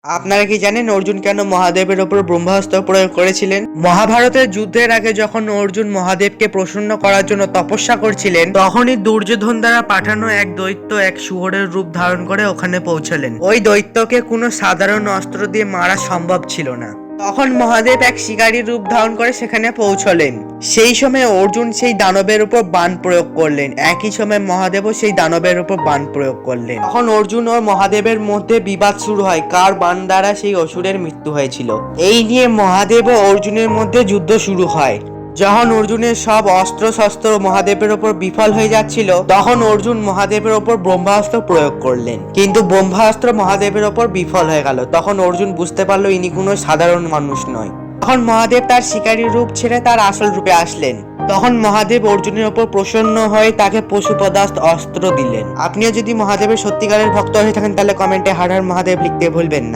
আপনারা কি জানেন অর্জুন কেন মহাদেবের ওপর ব্রহ্মাস্ত্র প্রয়োগ করেছিলেন? মহাভারতের যুদ্ধের আগে যখন অর্জুন মহাদেবকে প্রসন্ন করার জন্য তপস্যা করছিলেন, তখনই দুর্যোধন দ্বারা পাঠানো এক দৈত্য এক শুয়োরের রূপ ধারণ করে ওখানে পৌঁছলেন। ওই দৈত্যকে কোনো সাধারণ অস্ত্র দিয়ে মারা সম্ভব ছিল না। তখন মহাদেব এক শিকারীর রূপ ধারণ করে সেখানে পৌঁছলেন। সেই সময় অর্জুন সেই দানবের উপর বাণ প্রয়োগ করলেন, একই সময় মহাদেবও সেই দানবের উপর বাণ প্রয়োগ করলেন। তখন অর্জুন ও মহাদেবের মধ্যে বিবাদ শুরু হয়, কার বাণ দ্বারা সেই অসুরের মৃত্যু হয়েছিল। এই নিয়ে মহাদেব ও অর্জুনের মধ্যে যুদ্ধ শুরু হয়। যখন অর্জুনের সব অস্ত্র শস্ত্র মহাদেবের ওপর বিফল হয়ে যাচ্ছিল, তখন অর্জুন মহাদেবের ওপর ব্রহ্মাস্ত্র প্রয়োগ করলেন, কিন্তু ব্রহ্মাস্ত্র মহাদেবের ওপর বিফল হয়ে গেল। তখন অর্জুন বুঝতে পারলো ইনি কোনো সাধারণ মানুষ নয়। তখন মহাদেব তার শিকারী রূপ ছেড়ে তার আসল রূপে আসলেন। তখন মহাদেব অর্জুনের ওপর প্রসন্ন হয়ে তাকে পশুপদাস্ত অস্ত্র দিলেন। আপনিও যদি মহাদেবের সত্যিকারের ভক্ত হয়ে থাকেন তাহলে কমেন্টে হর হর মহাদেব লিখতে ভুলবেন না।